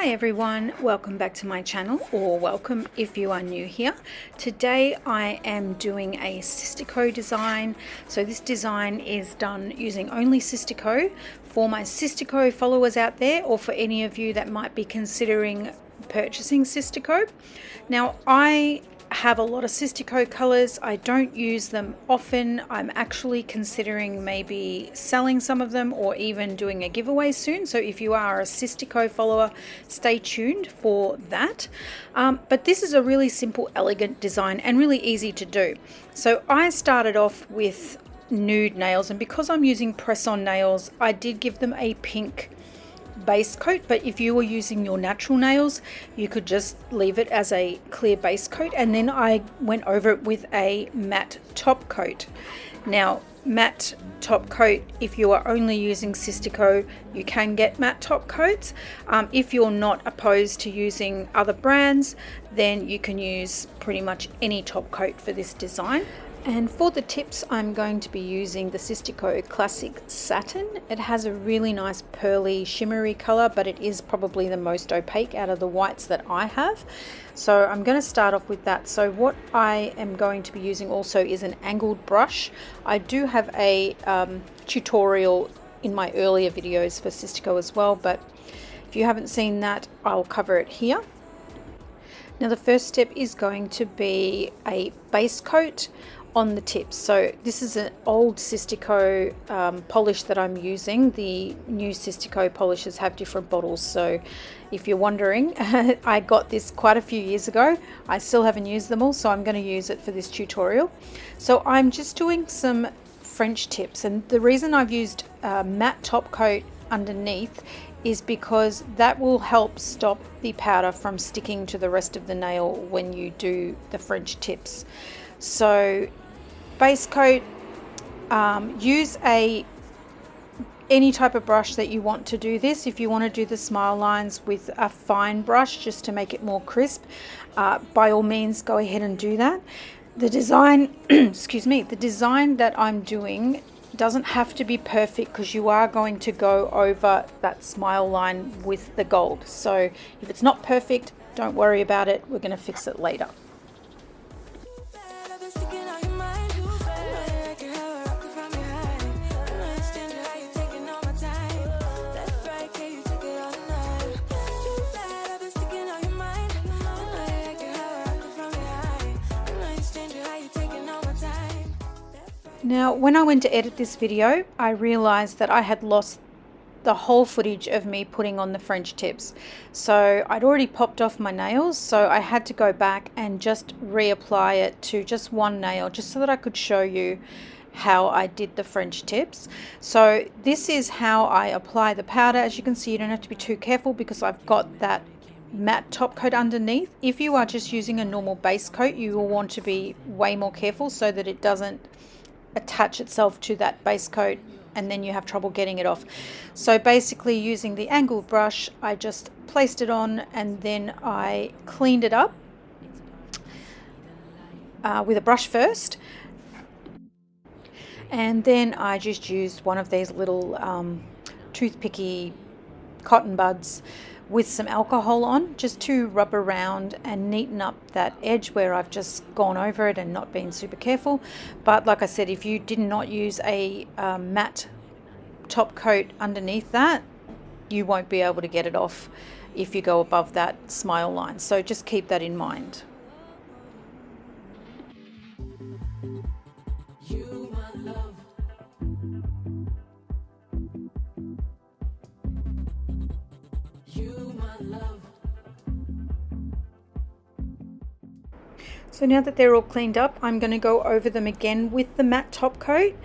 Hi everyone, welcome back to my channel, or welcome if you are new here. Today I am doing a Sistaco design. So this design is done using only Sistaco for my Sistaco followers out there, or for any of you that might be considering purchasing Sistaco. Now I have a lot of Sistaco colors. I don't use them often. I'm actually considering maybe selling some of them or even doing a giveaway soon. So if you are a Sistaco follower, stay tuned for that. But this is a really simple, elegant design and really easy to do. So I started off with nude nails, and because I'm using press-on nails, I did give them a pink base coat, but if you were using your natural nails, you could just leave it as a clear base coat, and then I went over it with a matte top coat. Now, matte top coat, if you are only using Sistaco, you can get matte top coats. If you're not opposed to using other brands, then you can use pretty much any top coat for this design. And for the tips, I'm going to be using the Sistaco Classic Satin. It has a really nice pearly shimmery color, but it is probably the most opaque out of the whites that I have. So I'm going to start off with that. So what I am going to be using also is an angled brush. I do have a tutorial in my earlier videos for Sistaco as well, but if you haven't seen that, I'll cover it here. Now the first step is going to be a base coat on the tips. So this is an old Sistaco polish that I'm using. The new Sistaco polishes have different bottles, so if you're wondering, I got this quite a few years ago. I still haven't used them all, so I'm going to use it for this tutorial. So I'm just doing some French tips, and the reason I've used matte top coat underneath is because that will help stop the powder from sticking to the rest of the nail when you do the French tips. So base coat, use any type of brush that you want to do this. If you want to do the smile lines with a fine brush just to make it more crisp, by all means go ahead and do that. The design excuse me, the design that I'm doing doesn't have to be perfect, because you are going to go over that smile line with the gold. So if it's not perfect, don't worry about it, we're going to fix it later. Now, when I went to edit this video, I realized that I had lost the whole footage of me putting on the French tips. So I'd already popped off my nails, so I had to go back and just reapply it to just one nail, just so that I could show you how I did the French tips. So this is how I apply the powder. As you can see, you don't have to be too careful because I've got that matte top coat underneath. If you are just using a normal base coat, you will want to be way more careful so that it doesn't attach itself to that base coat and then you have trouble getting it off. So basically, using the angled brush, I just placed it on and then I cleaned it up with a brush first, and then I just used one of these little toothpicky cotton buds with some alcohol on, just to rub around and neaten up that edge where I've just gone over it and not been super careful. But like I said, if you did not use a matte top coat underneath that, you won't be able to get it off if you go above that smile line. So just keep that in mind. So now that they're all cleaned up, I'm going to go over them again with the matte top coat.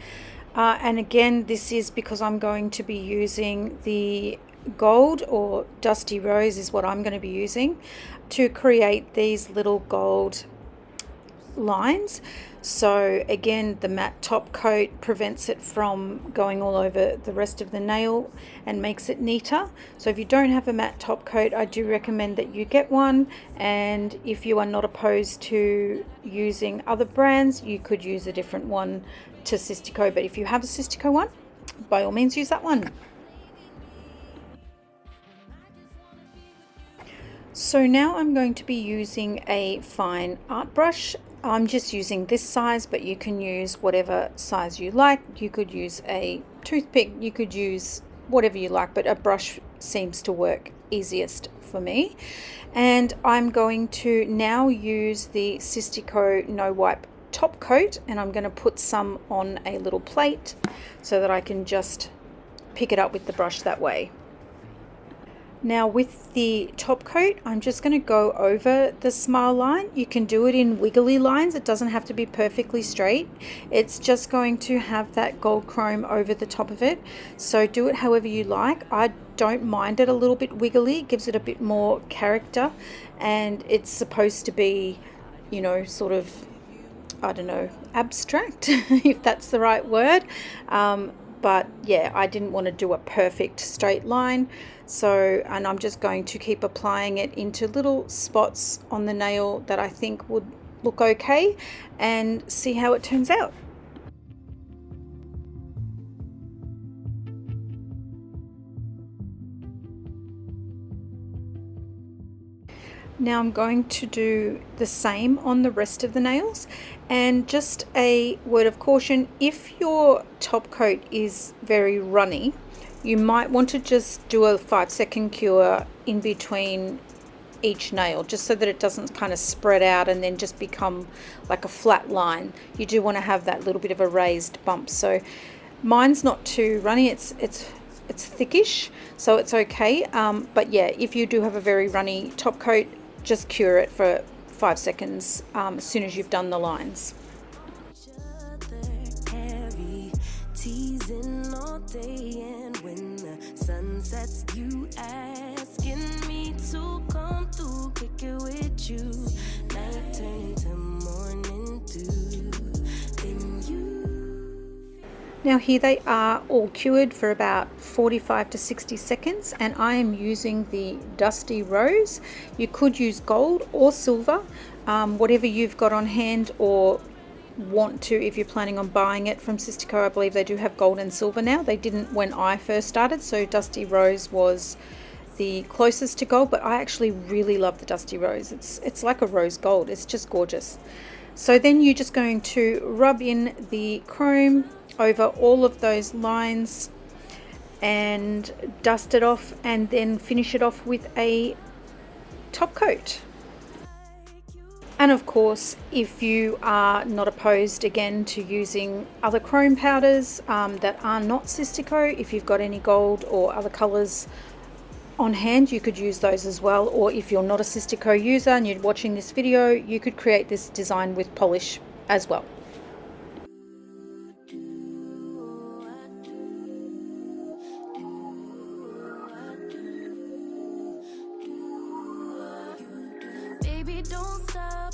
And again, this is because I'm going to be using the gold, or dusty rose is what I'm going to be using, to create these little gold lines. So again, the matte top coat prevents it from going all over the rest of the nail and makes it neater. So if you don't have a matte top coat, I do recommend that you get one, and if you are not opposed to using other brands, you could use a different one to Sistaco, but if you have a Sistaco one, by all means use that one. So now I'm going to be using a fine art brush. I'm just using this size, but you can use whatever size you like. You could use a toothpick, you could use whatever you like, but a brush seems to work easiest for me. And I'm going to now use the Sistaco No Wipe top coat, and I'm going to put some on a little plate so that I can just pick it up with the brush that way. Now with the top coat, I'm just going to go over the smile line. You can do it in wiggly lines. It doesn't have to be perfectly straight. It's just going to have that gold chrome over the top of it. So do it however you like. I don't mind it a little bit wiggly. It gives it a bit more character, and it's supposed to be, you know, sort of, I don't know, abstract, if that's the right word. But yeah, I didn't want to do a perfect straight line. And I'm just going to keep applying it into little spots on the nail that I think would look okay, and see how it turns out. Now I'm going to do the same on the rest of the nails. And just a word of caution, if your top coat is very runny, you might want to just do a 5-second cure in between each nail, just so that it doesn't kind of spread out and then just become like a flat line. You do want to have that little bit of a raised bump. So mine's not too runny, it's thickish, so it's okay. But yeah, if you do have a very runny top coat, just cure it for 5 seconds as soon as you've done the lines. Teasing all day, and when the sun sets, you asking me to come through, kick it with you. Night turn to morning dew. Then you. Now here they are all cured for about 45 to 60 seconds, and I am using the Dusty Rose. You could use gold or silver, whatever you've got on hand or want to. If you're planning on buying it from Sistaco, I believe they do have gold and silver now. They didn't when I first started, so Dusty Rose was the closest to gold, but I actually really love the Dusty Rose. It's like a rose gold. It's just gorgeous. So then you're just going to rub in the chrome over all of those lines and dust it off, and then finish it off with a top coat. And of course, if you are not opposed again to using other chrome powders that are not Sistaco, if you've got any gold or other colors on hand, you could use those as well. Or if you're not a Sistaco user and you're watching this video, you could create this design with polish as well. Don't stop.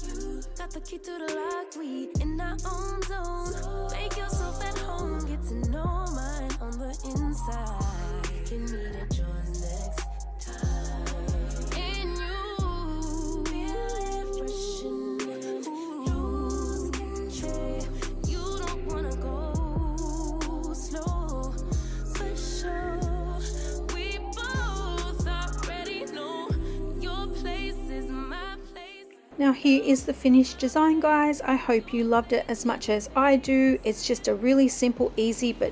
Got the key to the lock. We in our own zone. Make yourself at home. Get to know mine on the inside. Can meet at yours next time. And you feel fresh and lose control. You don't wanna go slow. For sure, we both already know your place is my place. Now here is the finished design, guys. I hope you loved it as much as I do. It's just a really simple, easy, but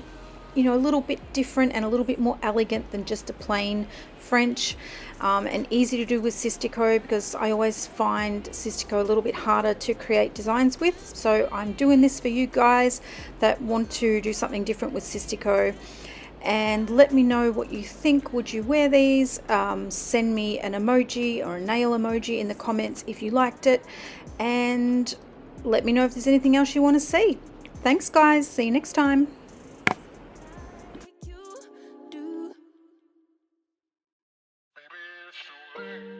you know, a little bit different and a little bit more elegant than just a plain French, and easy to do with Sistaco, because I always find Sistaco a little bit harder to create designs with. So I'm doing this for you guys that want to do something different with Sistaco. And let me know what you think. Would you wear these? Send me an emoji or a nail emoji in the comments if you liked it, and let me know if there's anything else you want to see. Thanks guys, see you next time. Baby,